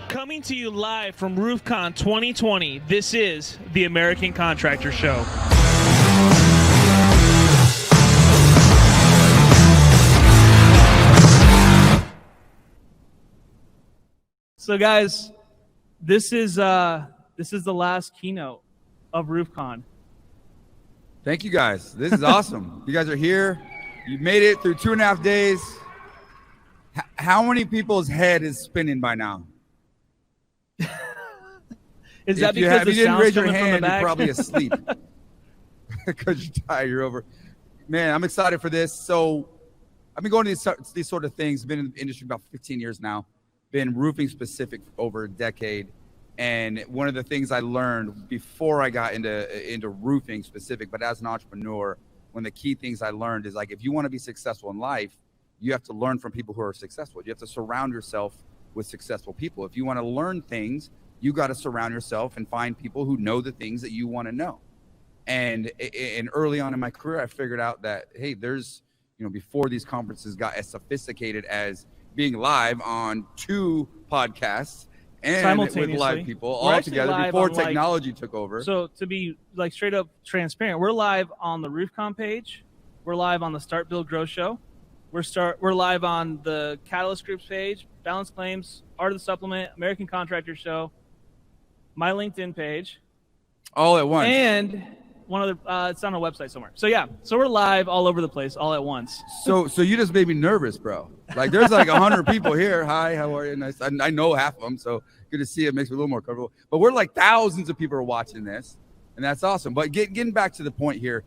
Coming to you live from RoofCON 2020, this is the American Contractor Show. So guys, this is the last keynote of RoofCON. Thank you guys. This is awesome. You guys are here. You made it through 2.5 days. How many people's head is spinning by now? Is that because you didn't raise your coming from the hand, you're back? probably asleep because you're tired. You're over. Man, I'm excited for this. So I've been going to these sort of things. Been in the industry about 15 years now. Been roofing specific for over a decade. And one of the things I learned before I got into roofing specific, but as an entrepreneur, one of the key things I learned is, like, if you want to be successful in life, you have to learn from people who are successful. You have to surround yourself with successful people. If you want to learn things, you got to surround yourself and find people who know the things that you want to know. And early on in my career, I figured out that, hey, there's, before these conferences got as sophisticated as being live on 2 podcasts and with live people all together before technology took over. So to be straight up transparent, we're live on the RoofCON page. We're live on the Start, Build, Grow show. We're live on the Catalyst Group's page, Balance Claims, Art of the Supplement, American Contractor Show, my LinkedIn page. All at once. And one other, it's on a website somewhere. So yeah, so we're live all over the place, all at once. So you just made me nervous, bro. Like, there's like 100 people here. Hi, how are you? Nice. I know half of them, so good to see it. Makes me a little more comfortable. But we're like thousands of people are watching this, and that's awesome. But getting back to the point here,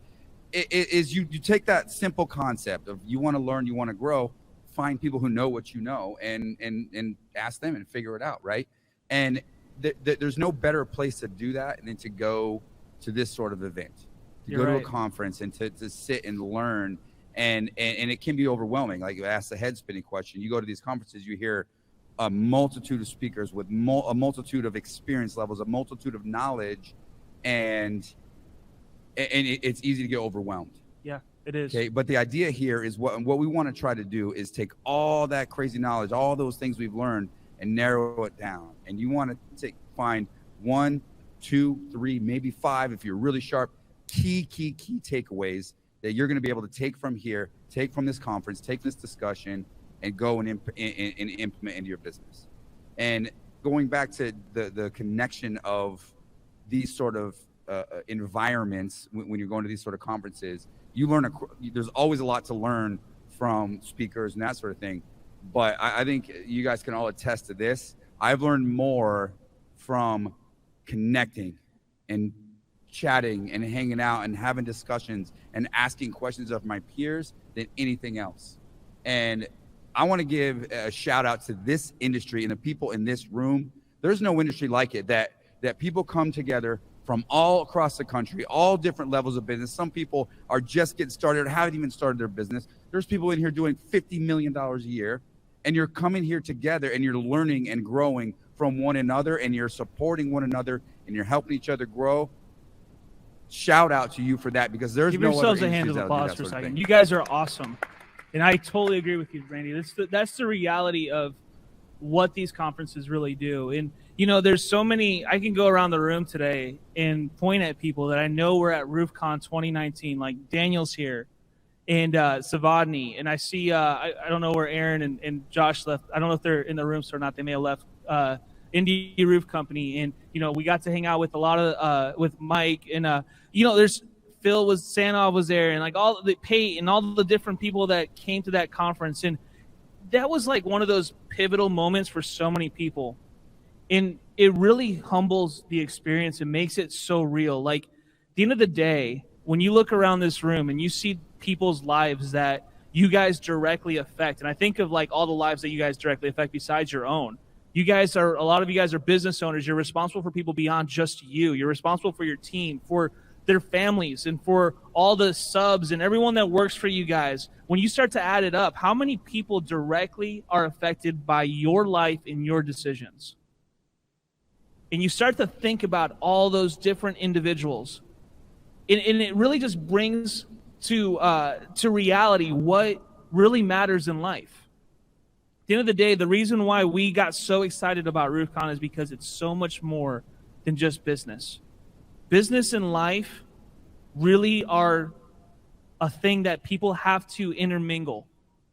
is you take that simple concept of you want to learn, you want to grow, find people who know what you know, and ask them and figure it out, right? And there's no better place to do that than to go to this sort of event, to go to a conference and to sit and learn. And it can be overwhelming. Like, you ask the head spinning question. You go to these conferences, you hear a multitude of speakers with a multitude of experience levels, a multitude of knowledge, and it's easy to get overwhelmed. Yeah, it is. Okay, but the idea here is what we want to try to do is take all that crazy knowledge, all those things we've learned, and narrow it down. And you want to find 1, 2, 3, maybe 5, if you're really sharp, key takeaways that you're going to be able to take from here, take from this conference, take this discussion, and go and implement into your business. And going back to the connection of these sort of environments, when you're going to these sort of conferences, you learn. There's always a lot to learn from speakers and that sort of thing. But I think you guys can all attest to this. I've learned more from connecting and chatting and hanging out and having discussions and asking questions of my peers than anything else. And I want to give a shout out to this industry and the people in this room. There's no industry like it, that people come together from all across the country, all different levels of business. Some people are just getting started or haven't even started their business. There's people in here doing $50 million a year, and you're coming here together and you're learning and growing from one another, and you're supporting one another, and you're helping each other grow. Shout out to you for that, because there's Give no yourselves other a hand of industries applause that for a sort of second. thing. You guys are awesome. And I totally agree with you, Randy. That's the reality of what these conferences really do. And, there's so many, I can go around the room today and point at people that I know were at RoofCON 2019, like Daniel's here and Savadny. And I see, I don't know where Aaron and Josh left. I don't know if they're in the room or not. They may have left Indie Roof Company. And, we got to hang out with a lot of, with Mike and, there's Sanov was there, and like all the Pate and all the different people that came to that conference. And that was like one of those pivotal moments for so many people. And it really humbles the experience and makes it so real. Like, at the end of the day, when you look around this room and you see people's lives that you guys directly affect, and I think of like all the lives that you guys directly affect besides your own. A lot of you guys are business owners. You're responsible for people beyond just you. You're responsible for your team, for their families, and for all the subs and everyone that works for you guys. When you start to add it up, how many people directly are affected by your life and your decisions? And you start to think about all those different individuals. And it really just brings to reality what really matters in life. the end of the day, the reason why we got so excited about RoofCON is because it's so much more than just business. Business and life really are a thing that people have to intermingle.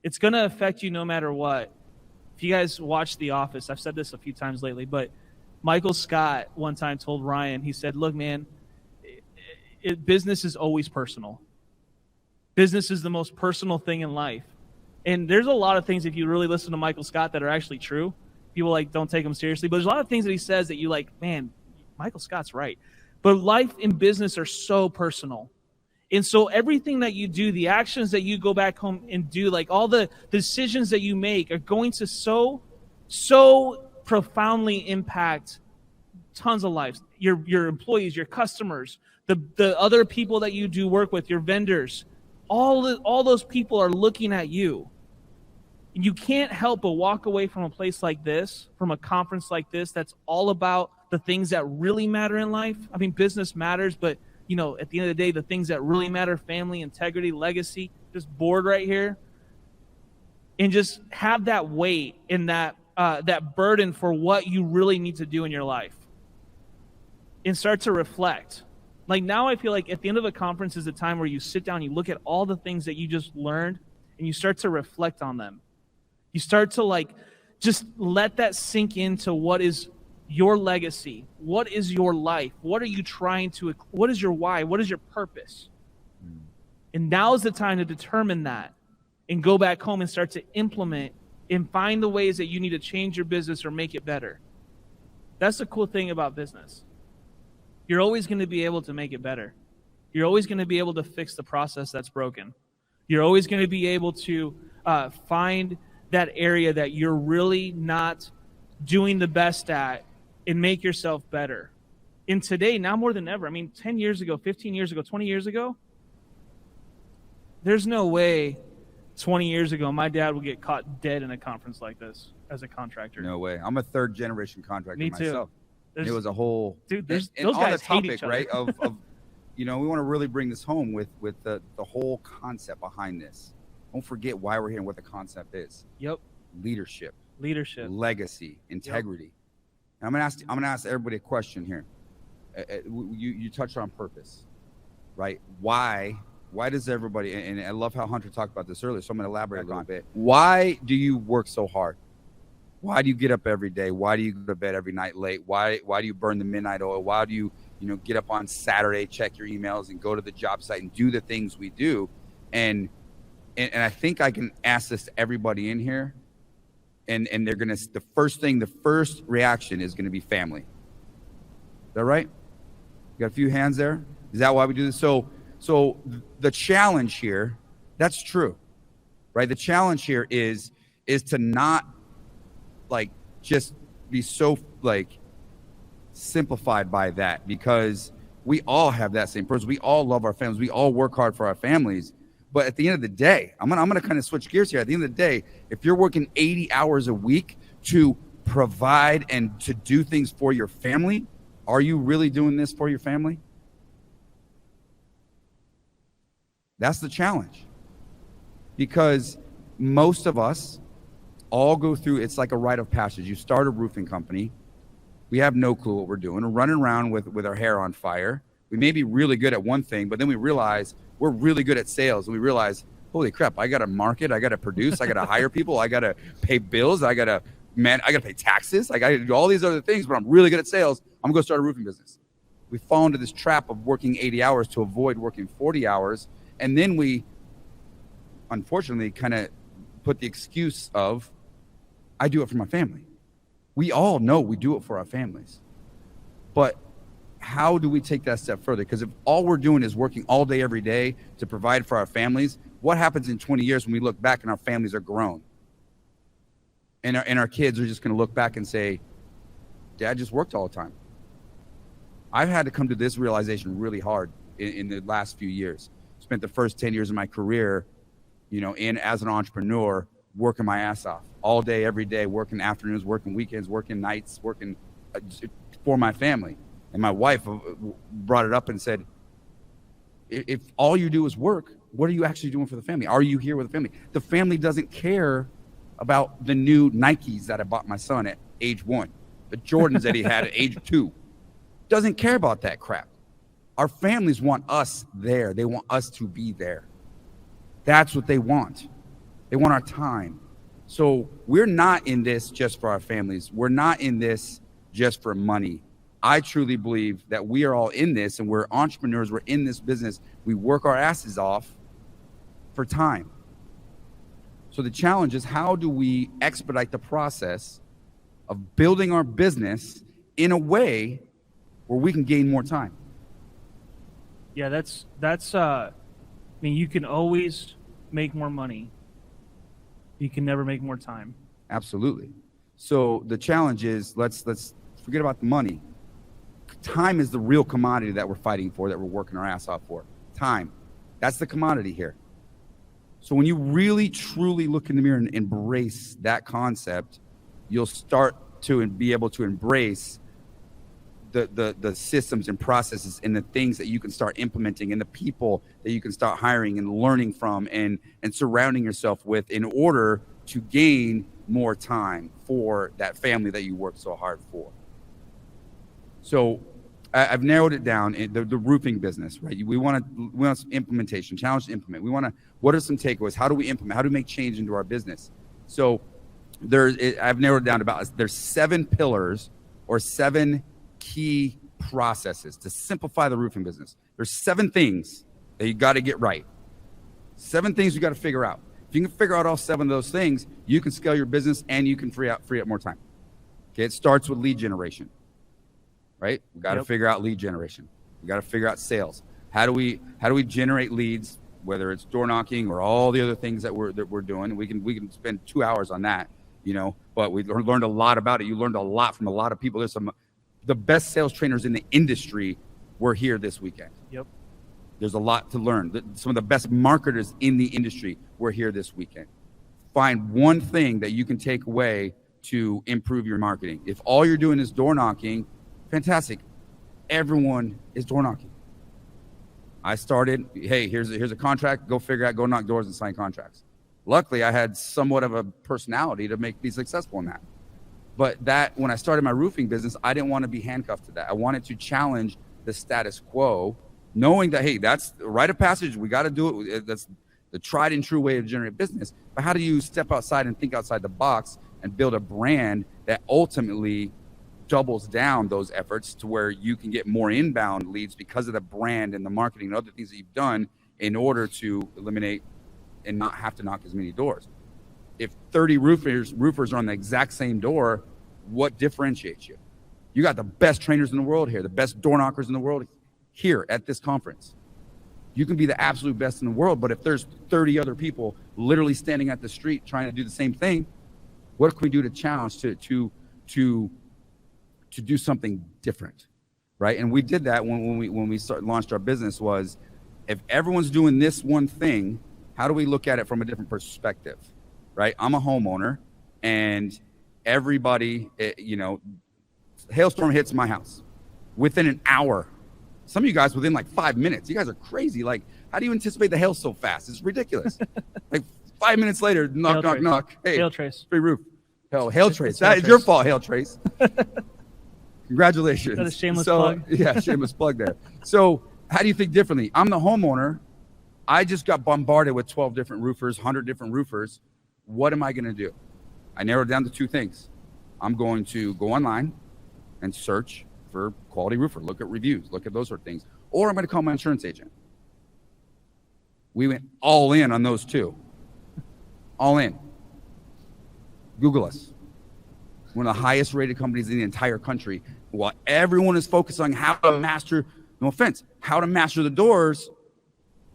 It's going to affect you no matter what. If you guys watch The Office, I've said this a few times lately, but Michael Scott one time told Ryan, he said, look, man, business is always personal. Business is the most personal thing in life. And there's a lot of things, if you really listen to Michael Scott, that are actually true. People like don't take him seriously, but there's a lot of things that he says that you like, man, Michael Scott's right. But life and business are so personal. And so everything that you do, the actions that you go back home and do, like all the decisions that you make are going to so profoundly impact tons of lives. Your employees, your customers, the other people that you do work with, your vendors, all those people are looking at you. And you can't help but walk away from a place like this, from a conference like this, that's all about the things that really matter in life. I mean, business matters, but you know, at the end of the day, the things that really matter, family, integrity, legacy, just board right here. And just have that weight and that burden for what you really need to do in your life. And start to reflect. Like now I feel like at the end of a conference is a time where you sit down, you look at all the things that you just learned, and you start to reflect on them. You start to like, just let that sink into what is your legacy. What is your life? What are you trying to, what is your why? What is your purpose? And now is the time to determine that and go back home and start to implement and find the ways that you need to change your business or make it better. That's the cool thing about business. You're always going to be able to make it better. You're always going to be able to fix the process that's broken. You're always going to be able to find that area that you're really not doing the best at and make yourself better. And today, now more than ever, I mean, 10 years ago, 15 years ago, 20 years ago, there's no way 20 years ago my dad would get caught dead in a conference like this as a contractor. No way. I'm a third generation contractor Me too. myself. It was a whole dude. And Those on guys the hate topic, each other. right? Of you know, we want to really bring this home with the whole concept behind this. Don't forget why we're here and what the concept is. Yep. Leadership, legacy, integrity. Yep. And I'm gonna ask everybody a question here. You touched on purpose, right? Why does everybody? And I love how Hunter talked about this earlier, so I'm gonna elaborate a little bit. Why do you work so hard? Why do you get up every day? Why do you go to bed every night late? Why do you burn the midnight oil? Why do you get up on Saturday, check your emails, and go to the job site and do the things we do? And I think I can ask this to everybody in here, and they're gonna, the first reaction is gonna be family. Is that right? You got a few hands there. Is that why we do this? So the challenge here, that's true, right? The challenge here is to not like just be so like simplified by that, because we all have that same purpose. We all love our families. We all work hard for our families. But at the end of the day, I'm gonna kind of switch gears here. At the end of the day, if you're working 80 hours a week to provide and to do things for your family, are you really doing this for your family? That's the challenge. Because most of us all go through, it's like a rite of passage. You start a roofing company. We have no clue what we're doing. We're running around with our hair on fire. We may be really good at one thing, but then we realize we're really good at sales. And we realize, holy crap, I got to market, I got to produce, I got to hire people, I got to pay bills, I got to pay taxes, I got to do all these other things, but I'm really good at sales. I'm going to start a roofing business. We fall into this trap of working 80 hours to avoid working 40 hours. And then we, unfortunately, kind of put the excuse of, I do it for my family. We all know we do it for our families. But how do we take that step further? Because if all we're doing is working all day, every day to provide for our families, what happens in 20 years when we look back and our families are grown? And our kids are just going to look back and say, Dad just worked all the time. I've had to come to this realization really hard in the last few years. Spent the first 10 years of my career, as an entrepreneur, working my ass off all day, every day, working afternoons, working weekends, working nights, working for my family. And my wife brought it up and said, if all you do is work, what are you actually doing for the family? Are you here with the family? The family doesn't care about the new Nikes that I bought my son at age 1, the Jordans that he had at age 2. Doesn't care about that crap. Our families want us there. They want us to be there. That's what they want. They want our time. So we're not in this just for our families. We're not in this just for money. I truly believe that we are all in this, and we're entrepreneurs. We're in this business. We work our asses off for time. So the challenge is, how do we expedite the process of building our business in a way where we can gain more time? Yeah, that's I mean, you can always make more money. You can never make more time. Absolutely. So the challenge is, let's forget about the money. Time is the real commodity that we're fighting for, that we're working our ass off for. Time. That's the commodity here. So when you really, truly look in the mirror and embrace that concept, you'll start to be able to embrace the systems and processes and the things that you can start implementing, and the people that you can start hiring and learning from and surrounding yourself with, in order to gain more time for that family that you work so hard for. So I've narrowed it down. The roofing business, right? We want some implementation, challenge to implement. What are some takeaways? How do we implement? How do we make change into our business? So I've narrowed it down to there's 7 pillars or 7 key processes to simplify the roofing business. There's 7 things that you got to get right. 7 things you got to figure out. If you can figure out all 7 of those things, you can scale your business and you can free up more time. Okay, it starts with lead generation. Right? We got to figure out lead generation. We got to figure out sales. How do we generate leads, whether it's door knocking or all the other things that we're doing? We can spend 2 hours on that, but we learned a lot about it. You learned a lot from a lot of people. There's the best sales trainers in the industry were here this weekend. Yep. There's a lot to learn. Some of the best marketers in the industry were here this weekend. Find one thing that you can take away to improve your marketing. If all you're doing is door knocking, fantastic. Everyone is door knocking. I started, hey, here's a contract, go knock doors and sign contracts. Luckily, I had somewhat of a personality to be successful in that. But when I started my roofing business, I didn't want to be handcuffed to that. I wanted to challenge the status quo, knowing that, hey, that's a rite of passage. We got to do it. That's the tried and true way to generate business. But how do you step outside and think outside the box and build a brand that ultimately doubles down those efforts to where you can get more inbound leads because of the brand and the marketing and other things that you've done in order to eliminate and not have to knock as many doors? If 30 roofers are on the exact same door, what differentiates you? You got the best trainers in the world here, the best door knockers in the world here at this conference. You can be the absolute best in the world, but if there's 30 other people literally standing at the street trying to do the same thing, what can we do to challenge to do something different, right? And we did that when we launched our business. Was, if everyone's doing this one thing, how do we look at it from a different perspective, right? I'm a homeowner, and everybody, hailstorm hits my house within an hour. Some of you guys within like 5 minutes. You guys are crazy. Like, how do you anticipate the hail so fast? It's ridiculous. Like 5 minutes later, knock. Hey, hail trace. Free roof. Hail trace. That is your fault, hail trace. Congratulations. That's a shameless plug. Yeah, shameless plug there. So how do you think differently? I'm the homeowner. I just got bombarded with 12 different roofers, 100 different roofers. What am I going to do? I narrowed down to 2 things. I'm going to go online and search for quality roofer, look at reviews, look at those sort of things. Or I'm going to call my insurance agent. We went all in on those 2. All in. Google us. One of the highest rated companies in the entire country. While everyone is focused on how to master, no offense, how to master the doors,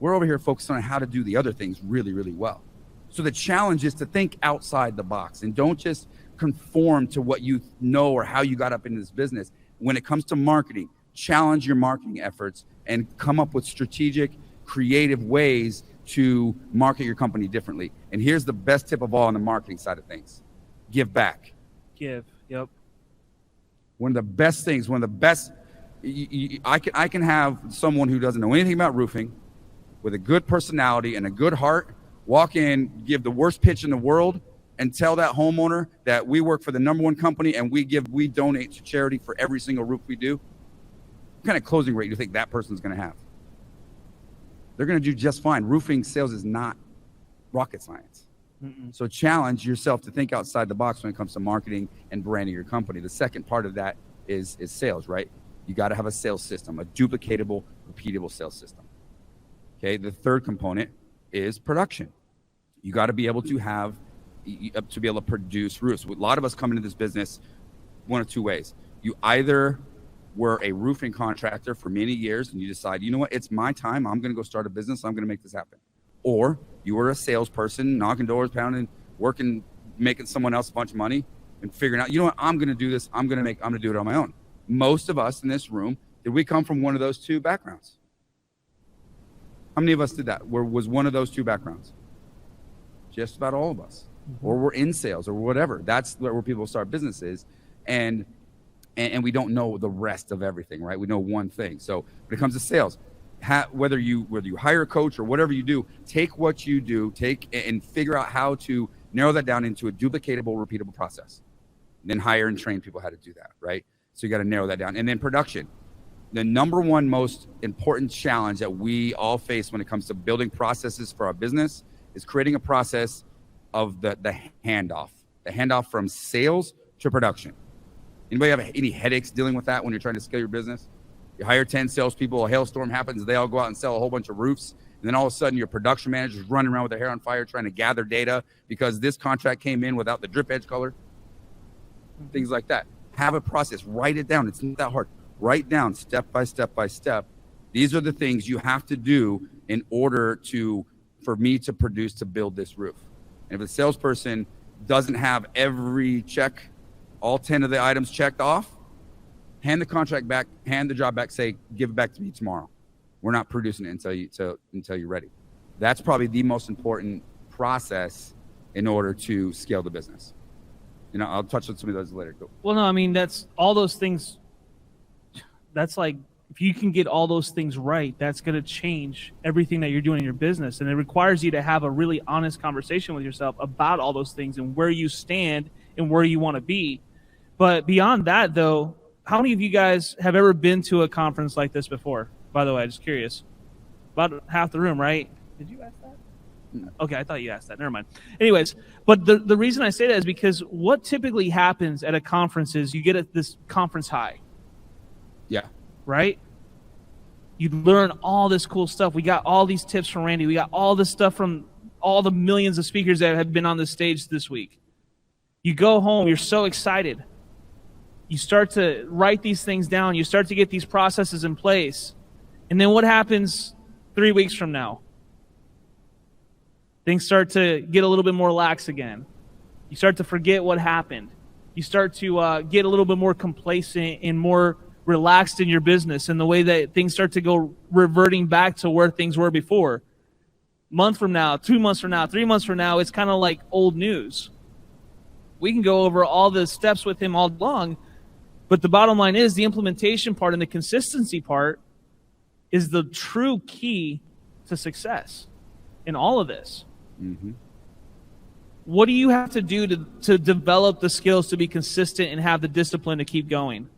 we're over here focused on how to do the other things really, really well. So the challenge is to think outside the box and don't just conform to what you know or how you got up into this business. When it comes to marketing, challenge your marketing efforts and come up with strategic, creative ways to market your company differently. And here's the best tip of all on the marketing side of things. Give back. Yep. One of the best things, I can have someone who doesn't know anything about roofing with a good personality and a good heart walk in, give the worst pitch in the world, and tell that homeowner that we work for the #1 company and we donate to charity for every single roof we do, what kind of closing rate do you think that person's going to have? They're going to do just fine. Roofing sales is not rocket science. So challenge yourself to think outside the box when it comes to marketing and branding your company. The second part of that is sales, right? You got to have a sales system, a duplicatable, repeatable sales system. Okay. The third component is production. You got to be able to produce roofs. A lot of us come into this business one of two ways. You either were a roofing contractor for many years and you decide, you know what, it's my time. I'm going to go start a business. I'm going to make this happen. Or you were a salesperson, knocking doors, pounding, working, making someone else a bunch of money and figuring out, you know what, I'm going to do this. I'm going to do it on my own. Most of us in this room, did we come from one of those two backgrounds? How many of us did that? Was one of those two backgrounds? Just about all of us. Or we're in sales or whatever. That's where people start businesses. And we don't know the rest of everything, right? We know one thing. So when it comes to sales, whether you hire a coach or whatever you do, take what you do, and figure out how to narrow that down into a duplicatable, repeatable process. Then hire and train people how to do that, right? So you got to narrow that down. And then production. The #1 most important challenge that we all face when it comes to building processes for our business is creating a process of the handoff from sales to production. Anybody have any headaches dealing with that when you're trying to scale your business? You hire 10 salespeople, a hailstorm happens, they all go out and sell a whole bunch of roofs, and then all of a sudden your production manager's running around with their hair on fire trying to gather data because this contract came in without the drip edge color. Things like that. Have a process. Write it down. It's not that hard. Write down step by step by step. These are the things you have to do in order for me to produce, to build this roof. And if a salesperson doesn't have every check, all 10 of the items checked off, hand the contract back, hand the job back, say, give it back to me tomorrow. We're not producing it until you're ready. That's probably the most important process in order to scale the business. I'll touch on some of those later. Go. Well, no, I mean, that's all those things. That's like, if you can get all those things right, that's going to change everything that you're doing in your business. And it requires you to have a really honest conversation with yourself about all those things and where you stand and where you want to be. But beyond that, though, how many of you guys have ever been to a conference like this before? By the way, just curious. About half the room, right? Did you ask that? Okay, I thought you asked that. Never mind. Anyways, but the reason I say that is because what typically happens at a conference is you get this conference high. Yeah. Right? You learn all this cool stuff. We got all these tips from Randy. We got all this stuff from all the millions of speakers that have been on the stage this week. You go home, you're so excited. You start to write these things down. You start to get these processes in place. And then what happens 3 weeks from now? Things start to get a little bit more lax again. You start to forget what happened. You start to get a little bit more complacent and more relaxed in your business, and the way that things start to go reverting back to where things were before. Month from now, 2 months from now, 3 months from now, it's kind of like old news. We can go over all the steps with him all long, but the bottom line is the implementation part and the consistency part is the true key to success in all of this. Mm-hmm. What do you have to do to develop the skills to be consistent and have the discipline to keep going?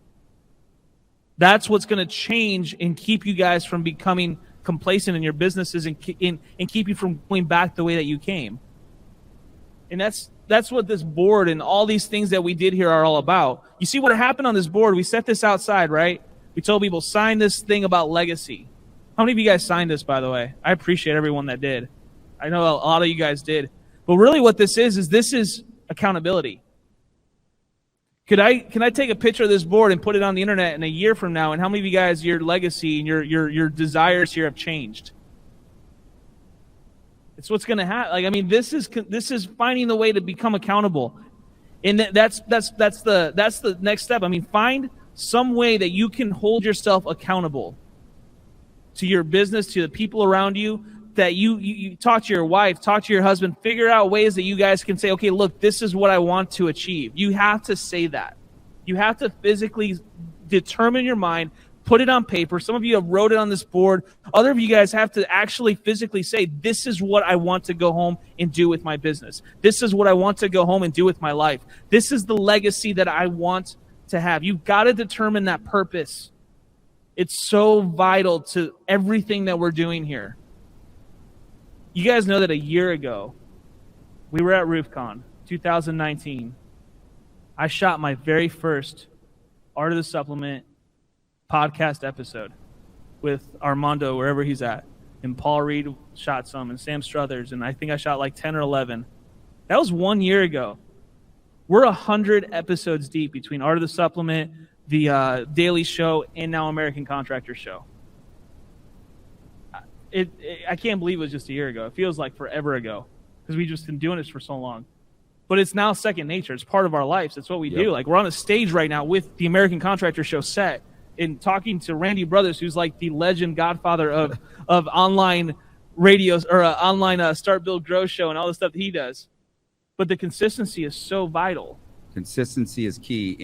That's what's going to change and keep you guys from becoming complacent in your businesses and keep you from going back the way that you came. And that's what this board and all these things that we did here are all about. You see what happened on this board? We set this outside, right? We told people, sign this thing about legacy. How many of you guys signed this, by the way? I appreciate everyone that did. I know a lot of you guys did. But really what this is accountability. Can I take a picture of this board and put it on the internet in a year from now, and how many of you guys, your legacy and your desires here have changed? It's what's going to happen. This is finding the way to become accountable, and that's the next step. Find some way that you can hold yourself accountable to your business, to the people around you. That you talk to your wife, talk to your husband, figure out ways that you guys can say, okay, look, this is what I want to achieve. You have to say that. You have to physically determine in your mind, put it on paper. Some of you have wrote it on this board. Other of you guys have to actually physically say, this is what I want to go home and do with my business. This is what I want to go home and do with my life. This is the legacy that I want to have. You've got to determine that purpose. It's so vital to everything that we're doing here. You guys know that a year ago, we were at RoofCON 2019. I shot my very first Art of the Supplement podcast episode with Armando, wherever he's at. And Paul Reed shot some, and Sam Struthers, and I think I shot like 10 or 11. That was 1 year ago. We're 100 episodes deep between Art of the Supplement, the Daily Show, and now American Contractor Show. I can't believe it was just a year ago. It feels like forever ago because we've just been doing this for so long. But it's now second nature. It's part of our lives. It's what we do. Like, we're on a stage right now with the American Contractor Show set and talking to Randy Brothers, who's like the legend godfather of online radios or online Start, Build, Grow show and all the stuff that he does. But the consistency is so vital. Consistency is key.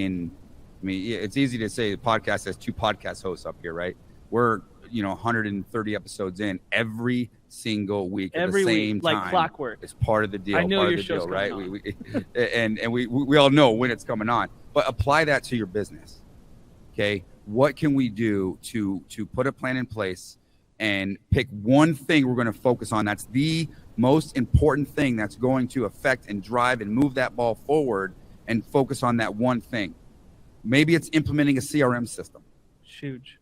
It's easy to say the podcast has 2 podcast hosts up here, right? We're 130 episodes in every single week at the same time, like clockwork. It's part of the deal. I know part your of the show's deal, right? On. We all know when it's coming on, but apply that to your business. Okay, what can we do to put a plan in place and pick one thing we're going to focus on? That's the most important thing that's going to affect and drive and move that ball forward, and focus on that one thing. Maybe it's implementing a CRM system. Huge.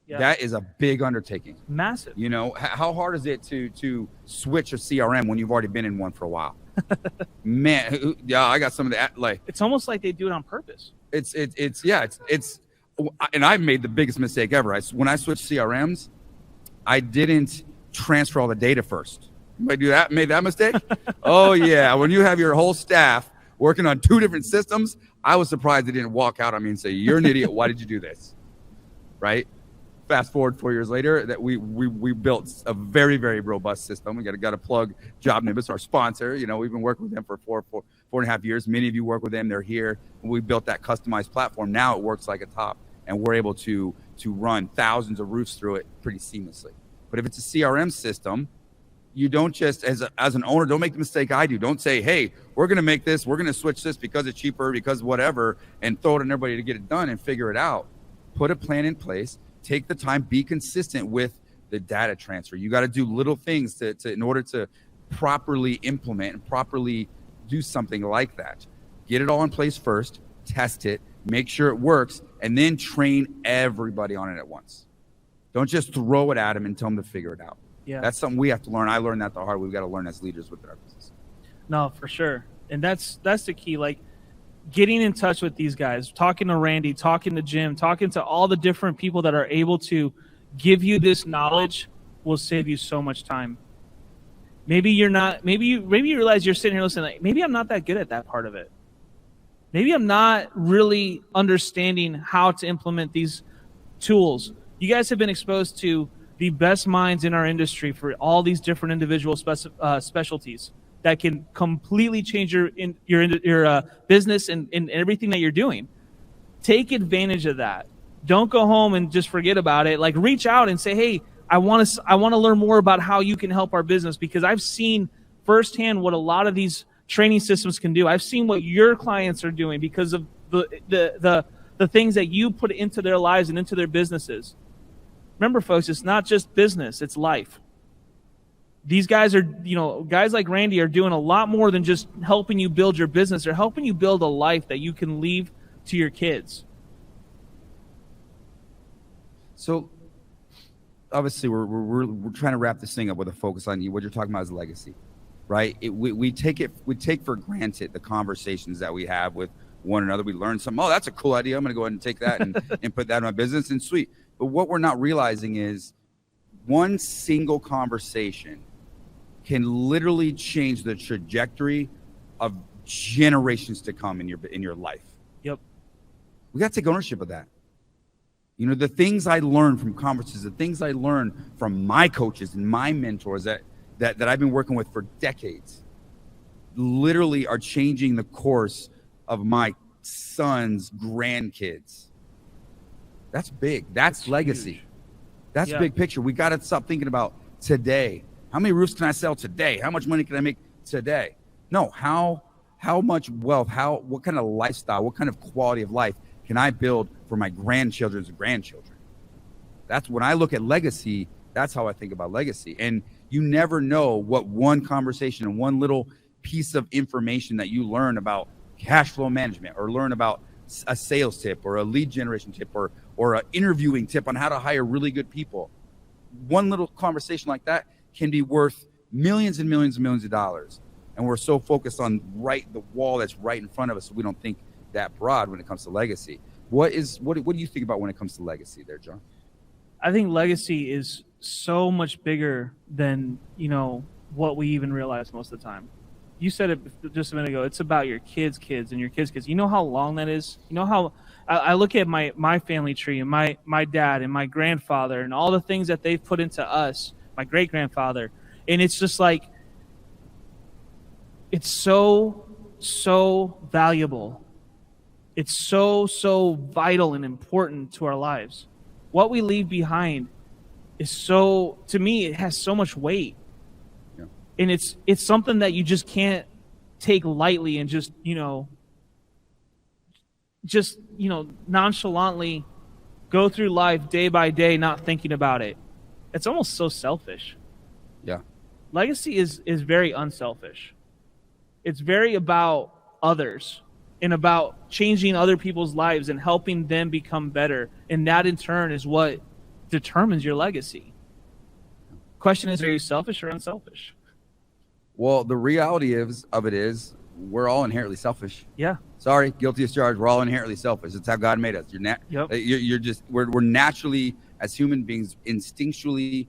Yeah. That is a big undertaking. Massive. How hard is it to switch a CRM when you've already been in one for a while? Man, yeah, I got some of that. Like, it's almost like they do it on purpose. It's and I've made the biggest mistake ever. When I switched CRMs, I didn't transfer all the data first. Anybody made that mistake? Oh yeah. When you have your whole staff working on 2 different systems, I was surprised they didn't walk out on me and say, "You're an idiot. Why did you do this?" Right? Fast forward 4 years later, that we built a very, very robust system. We got to plug JobNibus, our sponsor. We've been working with them for four and a half years. Many of you work with them; they're here. And we built that customized platform. Now it works like a top, and we're able to run thousands of roofs through it pretty seamlessly. But if it's a CRM system, you don't just as an owner, don't make the mistake I do. Don't say, "Hey, we're going to make this. We're going to switch this because it's cheaper, because whatever," and throw it on everybody to get it done and figure it out. Put a plan in place. Take the time, be consistent with the data transfer. You got to do little things to in order to properly implement and properly do something like that. Get it all in place first, test it, make sure it works, and then train everybody on it at once. Don't just throw it at them and tell them to figure it out. Yeah. That's something we have to learn. I learned that the hard way. We've got to learn as leaders within our business. No, for sure. And that's the key. Like, getting in touch with these guys, talking to Randy, talking to Jim, talking to all the different people that are able to give you this knowledge will save you so much time. Maybe you realize you're sitting here listening, like, maybe I'm not that good at that part of it. Maybe I'm not really understanding how to implement these tools. You guys have been exposed to the best minds in our industry for all these different individual specialties that can completely change your business and everything that you're doing. Take advantage of that. Don't go home and just forget about it. Like, reach out and say, "Hey, I want to learn more about how you can help our business," because I've seen firsthand what a lot of these training systems can do. I've seen what your clients are doing because of the things that you put into their lives and into their businesses. Remember, folks, it's not just business, it's life. These guys are, guys like Randy are doing a lot more than just helping you build your business. They're helping you build a life that you can leave to your kids. So, obviously, we're trying to wrap this thing up with a focus on what you're talking about is legacy, right? We take for granted the conversations that we have with one another. We learn something. Oh, that's a cool idea. I'm going to go ahead and take that and put that in my business, and sweet. But what we're not realizing is one single conversation can literally change the trajectory of generations to come in your life. Yep. We got to take ownership of that. The things I learned from conferences, the things I learned from my coaches and my mentors that I've been working with for decades, literally are changing the course of my son's grandkids. That's big. That's legacy. Huge. That's big picture. We got to stop thinking about today. How many roofs can I sell today? How much money can I make today? No, how much wealth, what kind of lifestyle, what kind of quality of life can I build for my grandchildren's grandchildren? That's when I look at legacy, that's how I think about legacy. And you never know what one conversation and one little piece of information that you learn about cash flow management, or learn about a sales tip, or a lead generation tip, or an interviewing tip on how to hire really good people. One little conversation like that can be worth millions and millions and millions of dollars. And we're so focused on the wall that's right in front of us, so we don't think that broad when it comes to legacy. What do you think about when it comes to legacy there, John? I think legacy is so much bigger than, what we even realize most of the time. You said it just a minute ago. It's about your kids' kids and your kids' kids. You know how long that is? You know how I look at my family tree and my dad and my grandfather and all the things that they've put into us, my great-grandfather, and it's just like, it's so valuable. It's so vital and important to our lives. What we leave behind is to me, it has so much weight. Yeah. And it's something that you just can't take lightly and just nonchalantly go through life day by day not thinking about it. It's almost so selfish. Yeah. Legacy is very unselfish. It's very about others and about changing other people's lives and helping them become better. And that in turn is what determines your legacy. Question is, are you selfish or unselfish? Well, the reality of it is we're all inherently selfish. Yeah. Sorry, guilty as charged. We're all inherently selfish. It's how God made us. We're naturally, as human beings, instinctually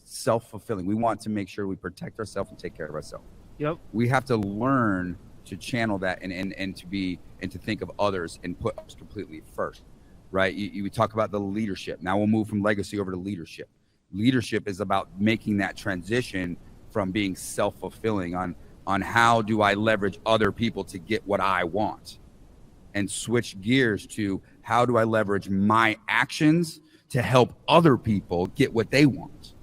self-fulfilling. We want to make sure we protect ourselves and take care of ourselves. Yep. We have to learn to channel that and to think of others and put us completely first, right? You talk about the leadership. Now we'll move from legacy over to leadership. Leadership is about making that transition from being self-fulfilling on how do I leverage other people to get what I want, and switch gears to how do I leverage my actions to help other people get what they want.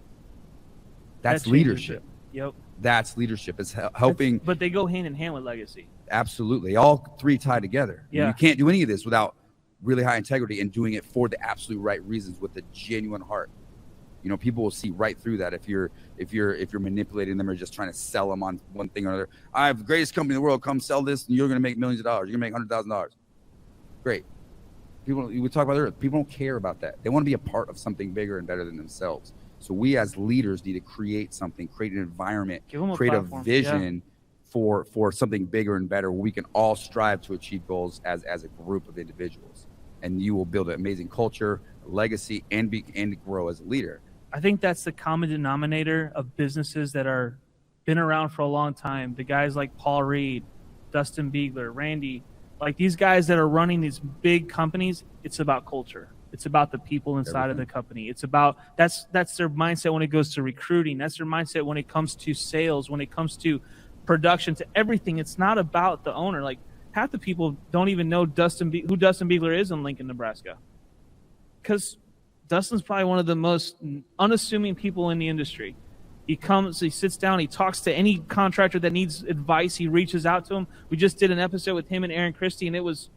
That's leadership. Yep. That's leadership. It's helping. But they go hand in hand with legacy. Absolutely. All three tie together. Yeah. You can't do any of this without really high integrity and doing it for the absolute right reasons with a genuine heart. People will see right through that if you're manipulating them or just trying to sell them on one thing or another. I have the greatest company in the world. Come sell this, and you're going to make millions of dollars. You're going to make $100,000. Great. We talk about earlier. People don't care about that. They want to be a part of something bigger and better than themselves. So we as leaders need to create something, create an environment, create a vision for something bigger and better, where we can all strive to achieve goals as a group of individuals. And you will build an amazing culture, a legacy, and grow as a leader. I think that's the common denominator of businesses that are been around for a long time. The guys like Paul Reed, Dustin Biegler, Randy, like these guys that are running these big companies, it's about culture. It's about the people inside of the company. It's about that's their mindset when it goes to recruiting. That's their mindset when it comes to sales, when it comes to production, to everything. It's not about the owner. Like half the people don't even know who Dustin Biegler is in Lincoln, Nebraska, because Dustin's probably one of the most unassuming people in the industry. He comes, he sits down, he talks to any contractor that needs advice. He reaches out to him. We just did an episode with him and Aaron Christie, and it was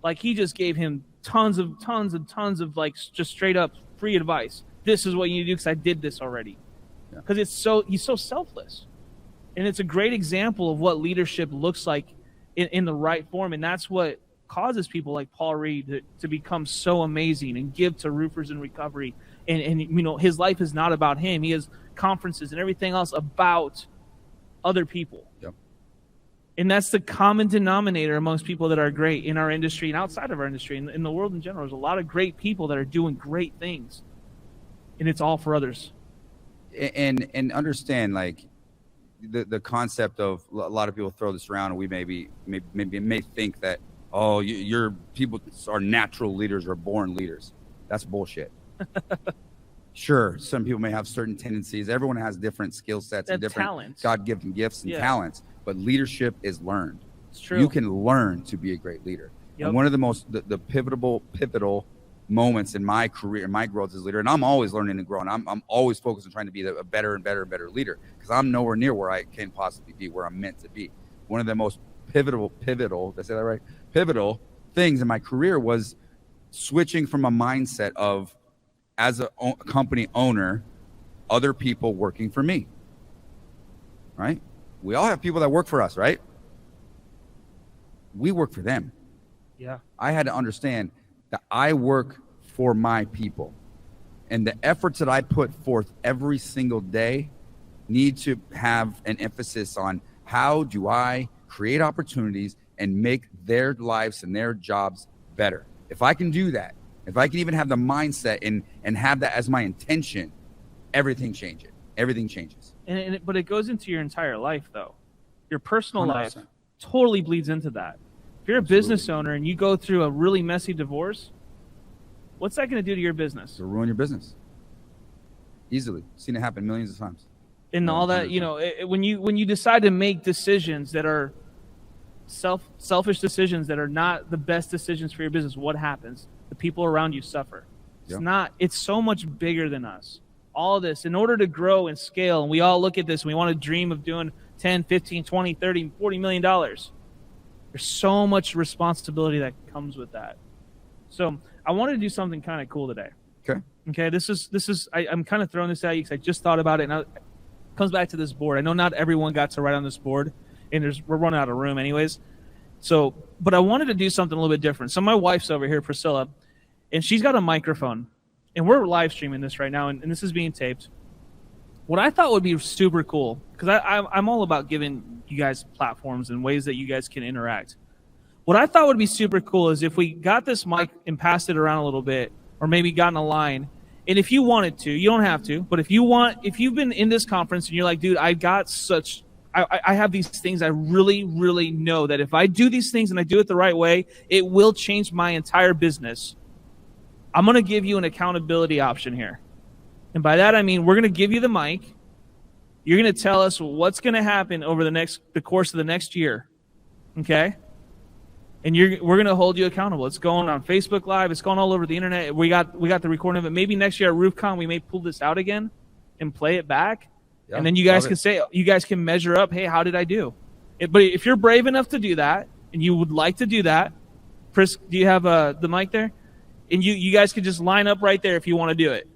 like he just gave him tons of like just straight up free advice. This is what you need to do because I did this already. Because he's so selfless. And it's a great example of what leadership looks like in the right form. And that's what causes people like Paul Reed to become so amazing and give to Roofers in Recovery. And his life is not about him. He has conferences and everything else about other people. Yep. And that's the common denominator amongst people that are great in our industry and outside of our industry and in the world in general. There's a lot of great people that are doing great things, and it's all for others. And understand, like, the concept of, a lot of people throw this around, and we may think that, your people are natural leaders or born leaders. That's bullshit. Sure, some people may have certain tendencies. Everyone has different skill sets and different talents. God-given gifts and talents, but leadership is learned. It's true. You can learn to be a great leader. Yep. And one of the most pivotal moments in my career, in my growth as a leader, and I'm always learning and growing. I'm always focused on trying to be a better and better and better leader, because I'm nowhere near where I can possibly be, where I'm meant to be. One of the most pivotal, did I say that right? Pivotal things in my career was switching from a mindset of, as a company owner, other people working for me, right? We all have people that work for us, right? We work for them. Yeah. I had to understand that I work for my people, and the efforts that I put forth every single day need to have an emphasis on how do I create opportunities and make their lives and their jobs better. If I can do that, if I can even have the mindset and have that as my intention, everything changes. Everything changes. But it goes into your entire life, though. Your personal 100%. life totally bleeds into that. If you're a business owner and you go through a really messy divorce, what's that going to do to your business? It'll ruin your business. Easily. Seen it happen millions of times. And all that, when you decide to make decisions that are selfish decisions that are not the best decisions for your business, what happens? The people around you suffer. It's so much bigger than us. All this, in order to grow and scale, and we all look at this and we want to dream of doing 10, 15, 20, 30, $40 million. There's so much responsibility that comes with that. So I wanted to do something kind of cool today. Okay. This is I'm kind of throwing this at you because I just thought about it, and it comes back to this board. I know not everyone got to write on this board, and we're running out of room anyways. So, but I wanted to do something a little bit different. So my wife's over here, Priscilla, and she's got a microphone, and we're live streaming this right now, and this is being taped. What I thought would be super cool, because I'm all about giving you guys platforms and ways that you guys can interact. What I thought would be super cool is if we got this mic and passed it around a little bit, or maybe got in a line, and if you wanted to, you don't have to, but if you've been in this conference and you're like, dude, I have these things I really, really know that if I do these things and I do it the right way, it will change my entire business. I'm going to give you an accountability option here. And by that, I mean, we're going to give you the mic. You're going to tell us what's going to happen over the course of the next year. Okay? And we're going to hold you accountable. It's going on Facebook Live. It's going all over the internet. We got the recording of it. Maybe next year at RoofCON, we may pull this out again and play it back. Yeah, and then you guys can measure up, hey, how did I do? But if you're brave enough to do that, and you would like to do that, Chris, do you have the mic there? And you guys can just line up right there if you want to do it.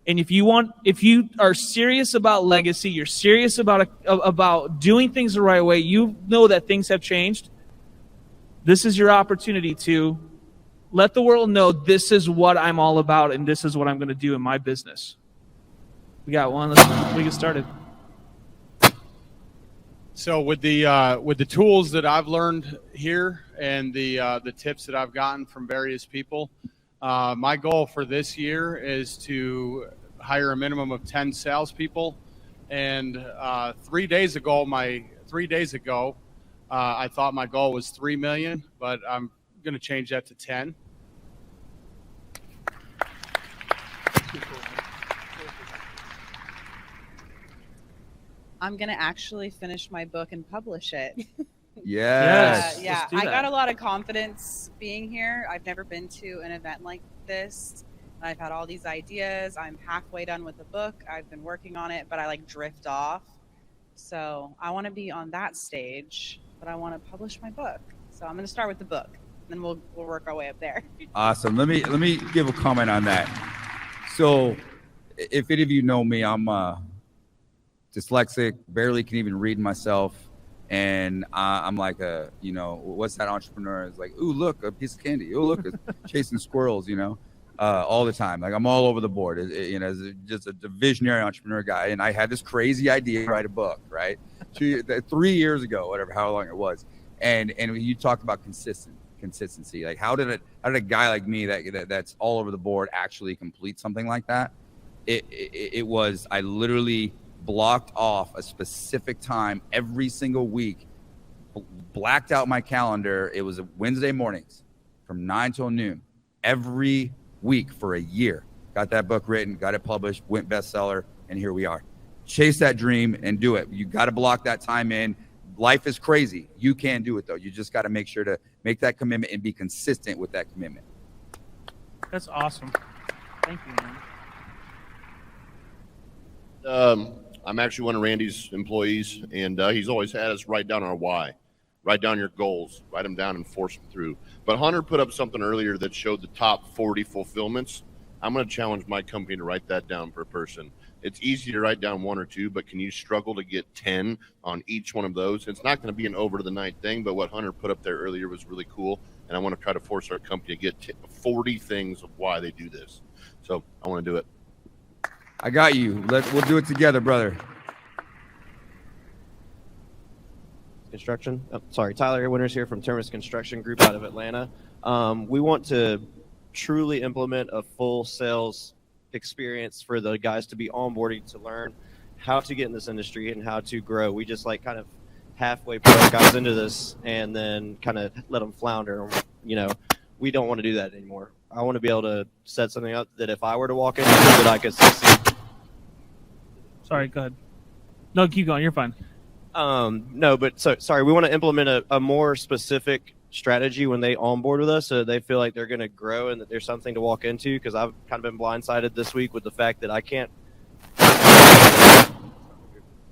And if you are serious about legacy, you're serious about doing things the right way, you know that things have changed, this is your opportunity to let the world know this is what I'm all about and this is what I'm going to do in my business. We got one. We get started. So with the tools that I've learned here and the tips that I've gotten from various people, my goal for this year is to hire a minimum of 10 salespeople. And 3 days ago, I thought my goal was 3 million, but I'm going to change that to 10. I'm going to actually finish my book and publish it. Yes. Yeah, I got a lot of confidence being here. I've never been to an event like this. I've had all these ideas. I'm halfway done with the book. I've been working on it, but I drift off. So I want to be on that stage, but I want to publish my book. So I'm going to start with the book, and then we'll work our way up there. Awesome. Let me give a comment on that. So if any of you know me, I'm dyslexic, barely can even read myself. And I'm like what's that entrepreneur? It's like, ooh, look, a piece of candy. Oh, look, chasing squirrels, all the time. Like I'm all over the board, as just a visionary entrepreneur guy. And I had this crazy idea to write a book, right? 3 years ago, whatever, how long it was. And you talked about consistency. Like how did a guy like me that's all over the board actually complete something like that? It was, I literally blocked off a specific time every single week, blacked out my calendar. It was Wednesday mornings from 9 till noon every week for a year. Got that book written, got it published, went bestseller, and here we are. Chase that dream and do it. You got to block that time in. Life is crazy. You can do it though. You just got to make sure to make that commitment and be consistent with that commitment. That's awesome. Thank you, man. I'm actually one of Randy's employees, and he's always had us write down our why. Write down your goals, write them down, and force them through. But Hunter put up something earlier that showed the top 40 fulfillments. I'm going to challenge my company to write that down per person. It's easy to write down 1 or 2, but can you struggle to get 10 on each one of those? It's not going to be an over to the night thing, but what Hunter put up there earlier was really cool, and I want to try to force our company to get 40 things of why they do this. So I want to do it. I got you. We'll do it together, brother. Construction. Oh, sorry, Tyler Winters here from Terminus Construction Group out of Atlanta. We want to truly implement a full sales experience for the guys to be onboarding to learn how to get in this industry and how to grow. We just like kind of halfway put our guys into this and then kind of let them flounder. You know, we don't want to do that anymore. I want to be able to set something up that if I were to walk into that I could succeed. Sorry, go ahead. No, keep going. You're fine. No, but sorry. We want to implement a more specific strategy when they onboard with us, so they feel like they're going to grow and that there's something to walk into. Because I've kind of been blindsided this week with the fact that I can't.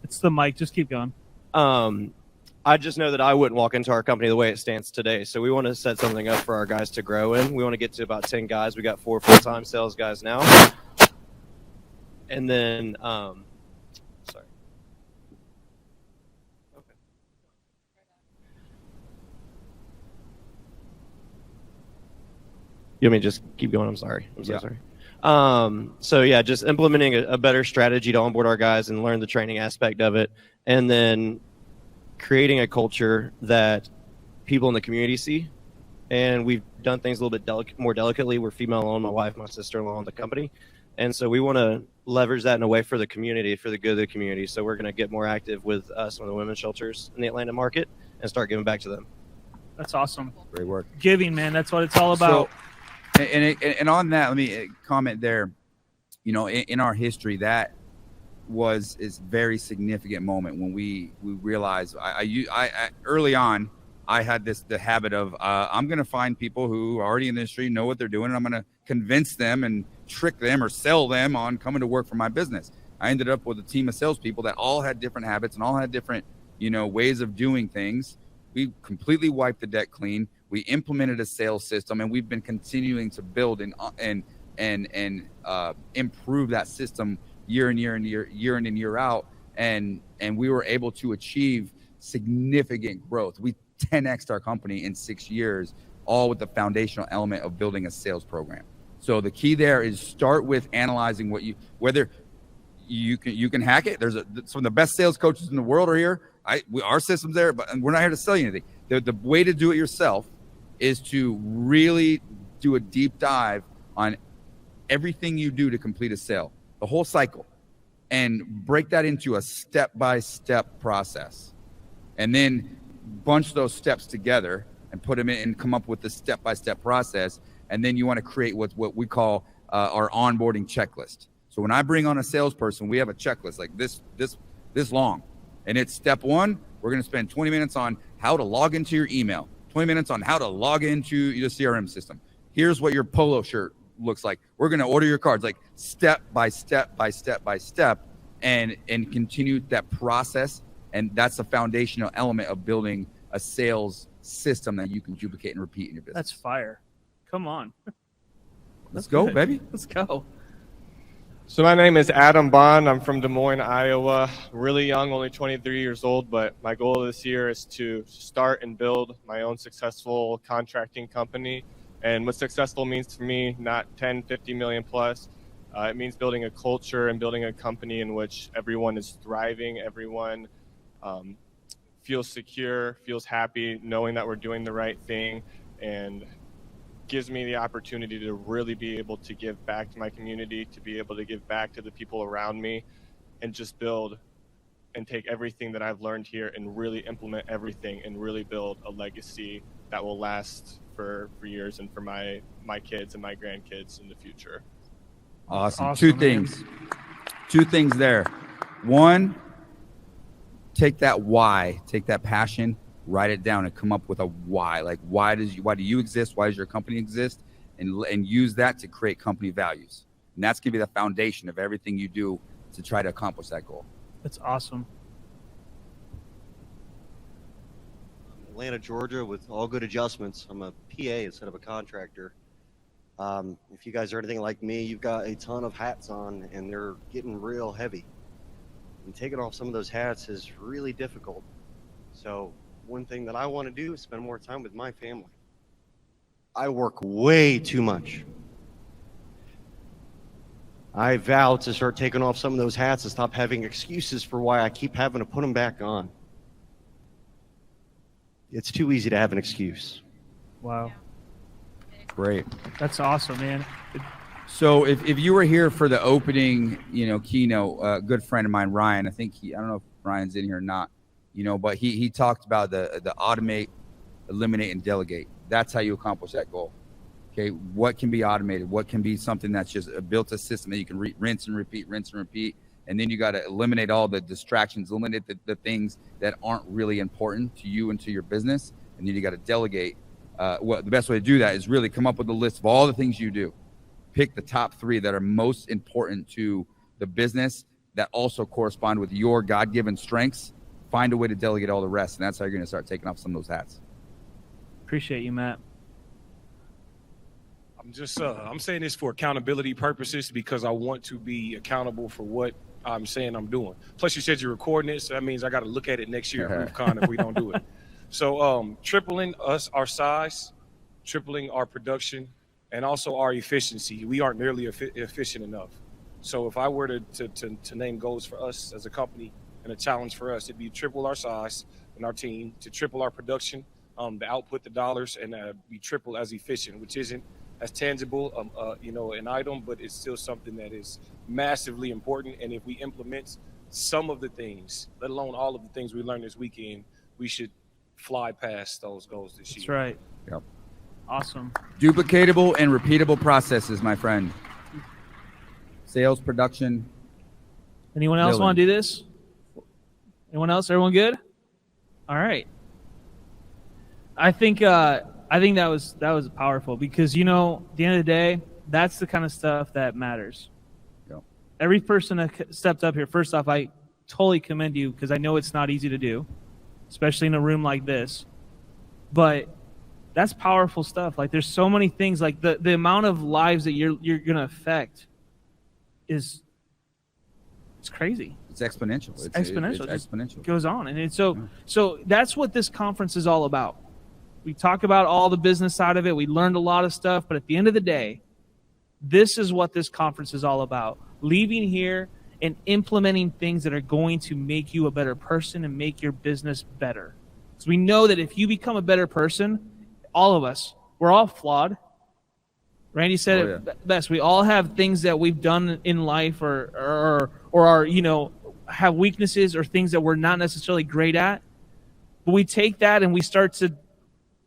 It's the mic. Just keep going. I just know that I wouldn't walk into our company the way it stands today. So we want to set something up for our guys to grow in. We want to get to about 10 guys. We got 4 full-time sales guys now, and then sorry. You want me to just keep going? I'm sorry. I'm so sorry. So yeah, just implementing a better strategy to onboard our guys and learn the training aspect of it, and then creating a culture that people in the community see. And we've done things a little bit more delicately. We're female-owned, my wife, my sister-in-law, and the company. And so we want to leverage that in a way for the community, for the good of the community. So we're going to get more active with some of the women's shelters in the Atlanta market and start giving back to them. That's awesome. Great work. Giving, man. That's what it's all about. So, and on that, let me comment there. You know, in our history, that is very significant moment when we realized I early on I had the habit of I'm going to find people who are already in the industry, know what they're doing, and I'm going to convince them and trick them or sell them on coming to work for my business. I ended up with a team of salespeople that all had different habits and all had different, you know, ways of doing things. We completely wiped the deck clean. We implemented a sales system, and we've been continuing to build and improve that system year in and year out, and we were able to achieve significant growth. We 10x'd our company in 6 years, all with the foundational element of building a sales program. So the key there is start with analyzing whether you can hack it. There's some of the best sales coaches in the world are here. Our system's there, but we're not here to sell you anything. The way to do it yourself is to really do a deep dive on everything you do to complete a sale, the whole cycle, and break that into a step-by-step process, and then bunch those steps together and put them in and come up with the step-by-step process. And then you want to create what we call our onboarding checklist. So when I bring on a salesperson, we have a checklist like this long, and it's step 1. We're going to spend 20 minutes on how to log into your email, 20 minutes on how to log into your CRM system. Here's what your polo shirt looks like. We're going to order your cards, like step by step, and continue that process. And that's a foundational element of building a sales system that you can duplicate and repeat in your business. That's fire. Come on. Let's go, baby. Let's go. So my name is Adam Bond. I'm from Des Moines, Iowa. Really young, only 23 years old, but my goal this year is to start and build my own successful contracting company. And what successful means to me, not 10, 50 million plus. It means building a culture and building a company in which everyone is thriving, everyone feels secure, feels happy, knowing that we're doing the right thing, and gives me the opportunity to really be able to give back to my community, to be able to give back to the people around me, and just build and take everything that I've learned here and really implement everything and really build a legacy that will last for years and for my kids and my grandkids in the future. Awesome. Two things there. One, take that why, take that passion, write it down and come up with a why. Like, why do you exist? Why does your company exist? and use that to create company values. And that's going to be the foundation of everything you do to try to accomplish that goal. That's awesome. Atlanta, Georgia, with all good adjustments. I'm a PA instead of a contractor. If you guys are anything like me, you've got a ton of hats on and they're getting real heavy. And taking off some of those hats is really difficult. So one thing that I want to do is spend more time with my family. I work way too much. I vow to start taking off some of those hats and stop having excuses for why I keep having to put them back on. It's too easy to have an excuse. Wow. Great. That's awesome, man. So if you were here for the opening, keynote, a good friend of mine, Ryan, I don't know if Ryan's in here or not, but he talked about the automate, eliminate, and delegate. That's how you accomplish that goal. Okay, what can be automated? What can be something that's just built a system that you can rinse and repeat, and then you got to eliminate all the distractions, eliminate the things that aren't really important to you and to your business, and then you got to delegate. The best way to do that is really come up with a list of all the things you do. Pick the top 3 that are most important to the business that also correspond with your God-given strengths. Find a way to delegate all the rest, and that's how you're going to start taking off some of those hats. Appreciate you, Matt. I'm saying this for accountability purposes because I want to be accountable for what I'm saying I'm doing. Plus, you said you're recording it, so that means I got to look at it next year at RoofCON if we don't do it. So tripling our size, tripling our production, and also our efficiency. We aren't nearly efficient enough. So if I were to name goals for us as a company and a challenge for us, it'd be triple our size and our team, to triple our production, the output, the dollars, and be triple as efficient, which isn't as tangible, an item, but it's still something that is massively important. And if we implement some of the things, let alone all of the things we learned this weekend, we should fly past those goals this year. That's right. Yep. Awesome. Duplicatable and repeatable processes, my friend. Sales, production. Anyone else want to do this? Anyone else? Everyone good? All right. I think that was powerful because, at the end of the day, that's the kind of stuff that matters. Yep. Every person that stepped up here, first off, I totally commend you because I know it's not easy to do, especially in a room like this. But that's powerful stuff. Like, there's so many things. Like the amount of lives that you're going to affect it's crazy. It's exponential. It's exponential. It's exponential. It goes on, and so that's what this conference is all about. We talk about all the business side of it. We learned a lot of stuff, but at the end of the day, this is what this conference is all about. Leaving here and implementing things that are going to make you a better person and make your business better. Because we know that if you become a better person, all of us, we're all flawed. Randy said it best. We all have things that we've done in life or are, have weaknesses or things that we're not necessarily great at. But we take that and we start to,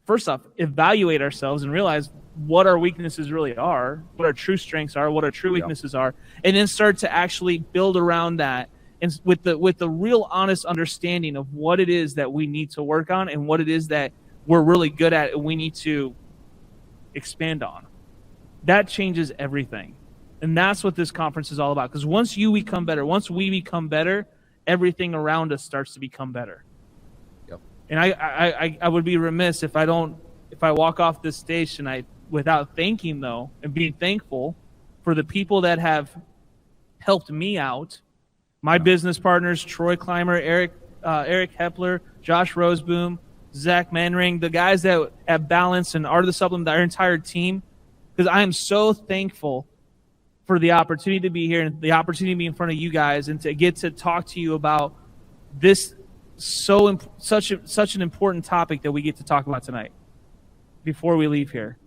first off, evaluate ourselves and realize what our weaknesses really are, what our true strengths are, what our true weaknesses are, and then start to actually build around that and with the real honest understanding of what it is that we need to work on and what it is that we're really good at and we need to expand on. That changes everything. And that's what this conference is all about. Because once you become better, once we become better, everything around us starts to become better. And I would be remiss if I walk off this stage tonight without thanking, though, and being thankful for the people that have helped me out. My business partners, Troy Clymer, Eric Hepler, Josh Roseboom, Zach Manring, the guys that at Balance and Art of the Supplement, our entire team, because I am so thankful for the opportunity to be here and the opportunity to be in front of you guys and to get to talk to you about this such an important topic that we get to talk about tonight before we leave here.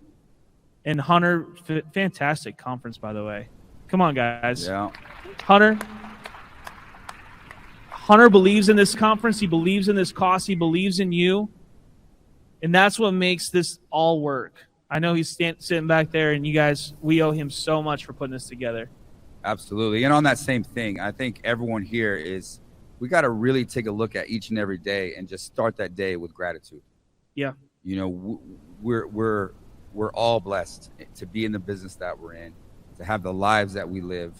And Hunter, fantastic conference, by the way. Come on, guys. Yeah. Hunter believes in this conference. He believes in this cause. He believes in you. And that's what makes this all work. I know he's sitting back there, and you guys, we owe him so much for putting this together. Absolutely. And on that same thing, I think everyone here we got to really take a look at each and every day and just start that day with gratitude. Yeah. We're we're all blessed to be in the business that we're in, to have the lives that we live,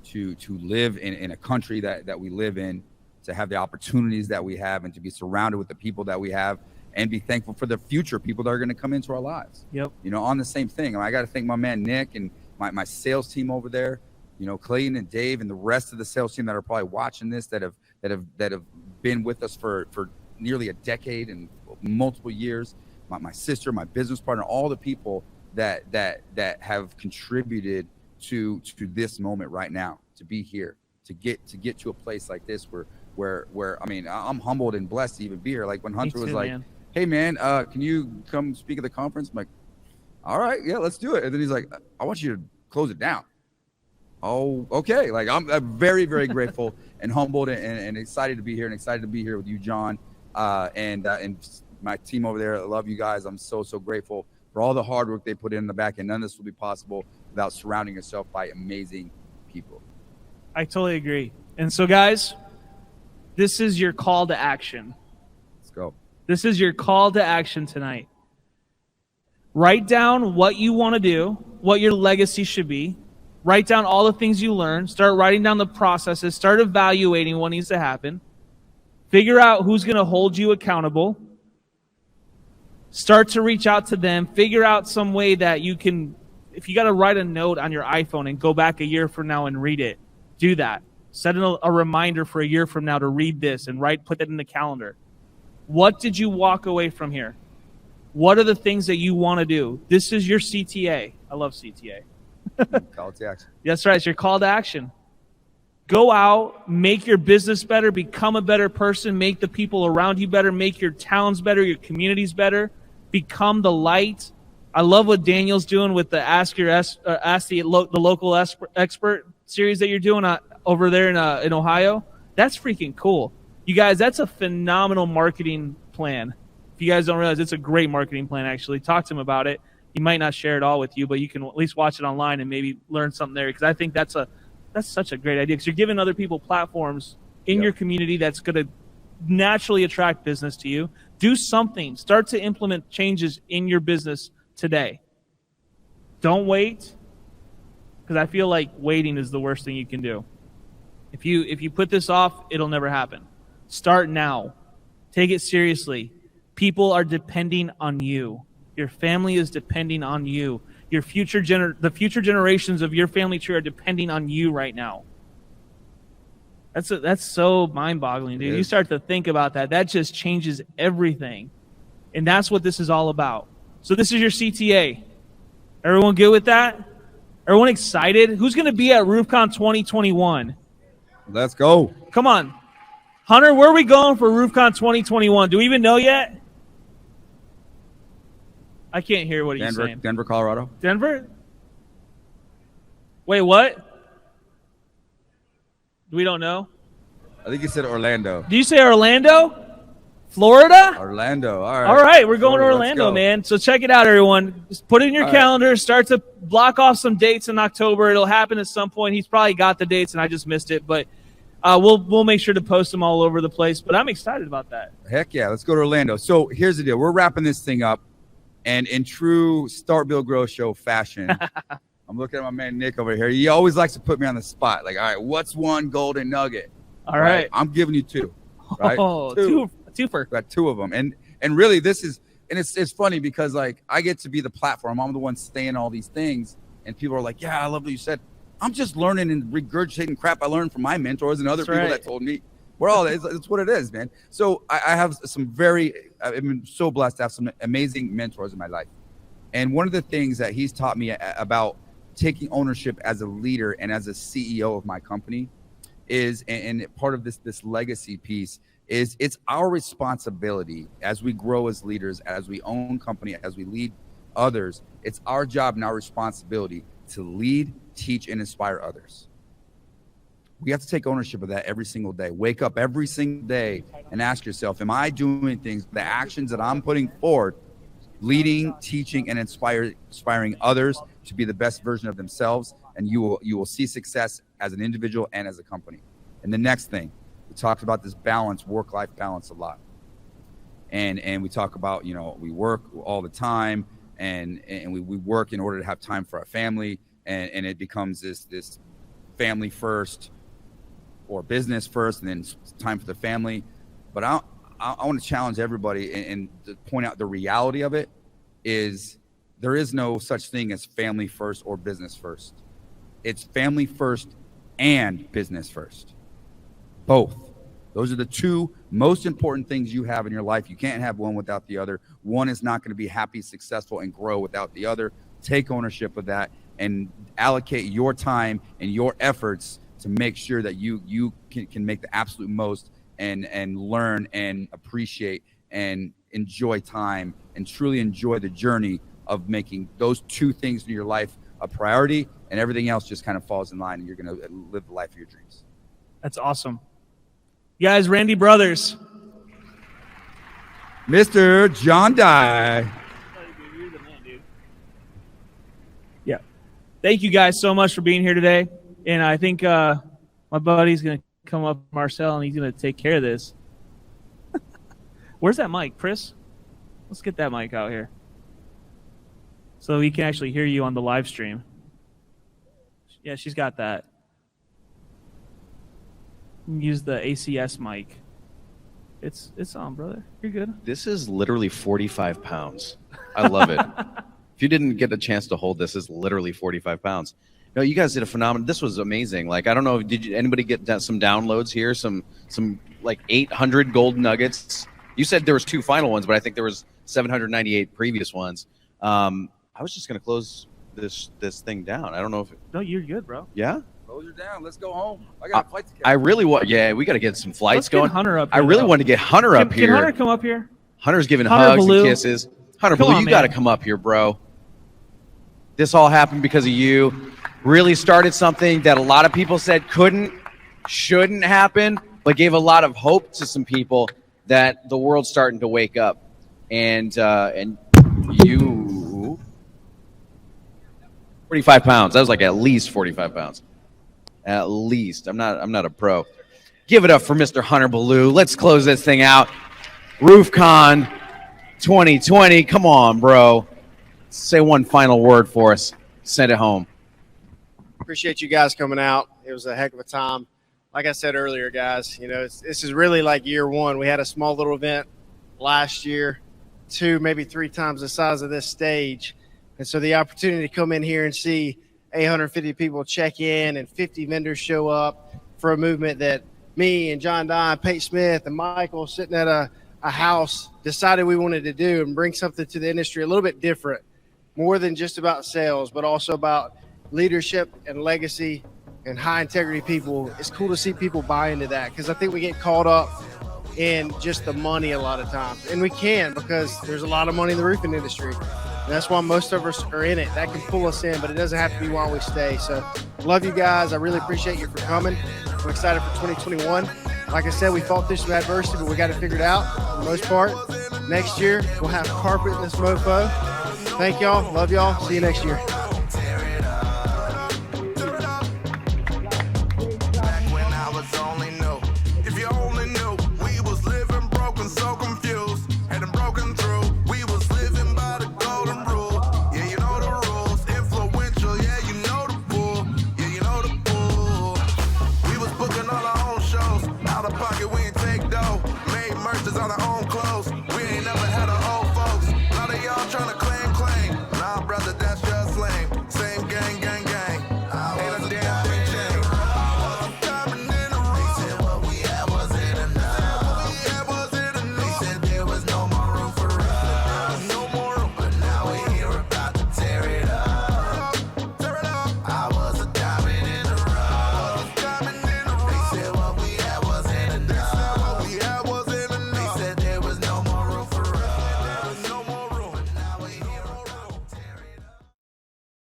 to live in a country that we live in, to have the opportunities that we have, and to be surrounded with the people that we have, and be thankful for the future people that are going to come into our lives. Yep. You know, on the same thing. I got to thank my man Nick and my sales team over there. You know, Clayton and Dave and the rest of the sales team that are probably watching this, that have been with us for nearly a decade and multiple years. My sister, my business partner, all the people that have contributed to this moment right now, to be here, to get to a place like this where I mean, I'm humbled and blessed to even be here. Like when Hunter was like, man. Hey man, can you come speak at the conference? I'm like, all right, yeah, let's do it. And then he's like, I want you to close it down. Oh, okay. Like I'm very, very grateful and humbled and excited to be here, and excited to be here with you, John, and my team over there. I love you guys. I'm so grateful for all the hard work they put in the back, and none of this would be possible without surrounding yourself by amazing people. I totally agree. And so, guys, this is your call to action. Let's go. This is your call to action tonight. Write down what you want to do, what your legacy should be. Write down all the things you learned. Start writing down the processes. Start evaluating what needs to happen. Figure out who's going to hold you accountable. Start to reach out to them. Figure out some way that you can, if you got to write a note on your iPhone and go back a year from now and read it, do that. Set a reminder for a year from now to read this and put that in the calendar. What did you walk away from here? What are the things that you want to do? This is your CTA. I love CTA. Call to action. That's right. It's your call to action. Go out, make your business better, become a better person, make the people around you better, make your towns better, your communities better, become the light. I love what Daniel's doing with the Ask the Local Expert series that you're doing over there in Ohio. That's freaking cool. You guys, that's a phenomenal marketing plan. If you guys don't realize, it's a great marketing plan, actually. Talk to him about it. He might not share it all with you, but you can at least watch it online and maybe learn something there, because I think that's such a great idea, because you're giving other people platforms in your community that's going to naturally attract business to you. Do something. Start to implement changes in your business today. Don't wait, because I feel like waiting is the worst thing you can do. If you put this off, it'll never happen. Start now. Take it seriously. People are depending on you. Your family is depending on you. Your the future generations of your family tree are depending on you right now. That's so mind-boggling, dude. You start to think about that. That just changes everything. And that's what this is all about. So this is your CTA. Everyone good with that? Everyone excited? Who's going to be at RoofCON 2021? Let's go. Come on. Hunter, where are we going for RoofCON 2021? Do we even know yet? I can't hear what he's saying. Denver, Colorado. Denver? Wait, what? We don't know? I think you said Orlando. Did you say Orlando? Florida? Orlando. All right. All right, we're going to Orlando, man. So check it out, everyone. Just put it in your calendar. Start to block off some dates in October. It'll happen at some point. He's probably got the dates, and I just missed it. But we'll make sure to post them all over the place. But I'm excited about that. Heck yeah. Let's go to Orlando. So here's the deal. We're wrapping this thing up. And in true Start, Build, Grow show fashion, I'm looking at my man Nick over here. He always likes to put me on the spot. Like, all right, what's one golden nugget? All right. I'm giving you two. Right? Oh, twofer. Got two of them. And really this is, and it's funny because like I get to be the platform. I'm the one saying all these things. And people are like, yeah, I love what you said. I'm just learning and regurgitating crap I learned from my mentors and other people that told me. It's what it is, man. So I have I've been so blessed to have some amazing mentors in my life. And one of the things that he's taught me about taking ownership as a leader and as a CEO of my company is, and part of this legacy piece is, it's our responsibility as we grow as leaders, as we own company, as we lead others. It's our job and our responsibility to lead, teach, and inspire others. We have to take ownership of that every single day. Wake up every single day and ask yourself, am I doing things, the actions that I'm putting forward, leading, teaching, and inspiring others to be the best version of themselves? And you will see success as an individual and as a company. And the next thing, we talked about this balance, work-life balance a lot. And we talk about, we work all the time and we work in order to have time for our family, and it becomes this family first or business first, and then time for the family. But I want to challenge everybody and to point out the reality of it is there is no such thing as family first or business first. It's family first and business first. Both. Those are the two most important things you have in your life. You can't have one without the other. One is not going to be happy, successful, and grow without the other. Take ownership of that and allocate your time and your efforts to make sure that you can make the absolute most and learn and appreciate and enjoy time and truly enjoy the journey of making those two things in your life a priority, and everything else just kind of falls in line, and you're going to live the life of your dreams. That's awesome. You guys, Randy Brothers. Mr. John Dye. Yeah. Thank you guys so much for being here today. And I think my buddy's going to come up, Marcel, and he's going to take care of this. Where's that mic, Chris? Let's get that mic out here so we can actually hear you on the live stream. Yeah, she's got that. Use the ACS mic. It's on, brother. You're good. This is literally 45 pounds. I love it. If you didn't get a chance to hold this, it's literally 45 pounds. No, you guys did a phenomenal. This was amazing. Like, I don't know, anybody get some downloads here? Some like 800 gold nuggets. You said there was 2 final ones, but I think there was 798 previous ones. I was just gonna close this thing down. I don't know if No, you're good, bro. Yeah. Close her down. Let's go home. I got a flight to catch. I really want. Yeah, we got to get some flights Let's going. get Hunter up I here, really though. want to get Hunter up here. Can Hunter come up here? Hunter's giving Hunter hugs Ballou. and kisses. Hunter Come Ballou, on, you got to man. come up here, bro. This all happened because of you. Really started something that a lot of people said shouldn't happen, but gave a lot of hope to some people that the world's starting to wake up. And you, 45 pounds. That was like at least 45 pounds. At least. I'm not a pro. Give it up for Mr. Hunter Ballou. Let's close this thing out. RoofCON 2020. Come on, bro. Say one final word for us. Send it home. Appreciate you guys coming out. It was a heck of a time. Like I said earlier, guys, this is really like year one. We had a small little event last year, 2, maybe 3 times the size of this stage. And so the opportunity to come in here and see 850 people check in and 50 vendors show up for a movement that me and John Dye, Pate Smith, and Michael sitting at a house decided we wanted to do and bring something to the industry a little bit different, more than just about sales, but also about leadership and legacy and high integrity people. It's cool to see people buy into that, because I think we get caught up in just the money a lot of times, and we can, because there's a lot of money in the roofing industry. And that's why most of us are in it. That can pull us in, but it doesn't have to be why we stay. So love you guys. I really appreciate you for coming. I'm excited for 2021. Like I said, we fought through some adversity, but we got it figured out for the most part. Next year, we'll have carpet in this mofo. Thank y'all. Love y'all. See you next year.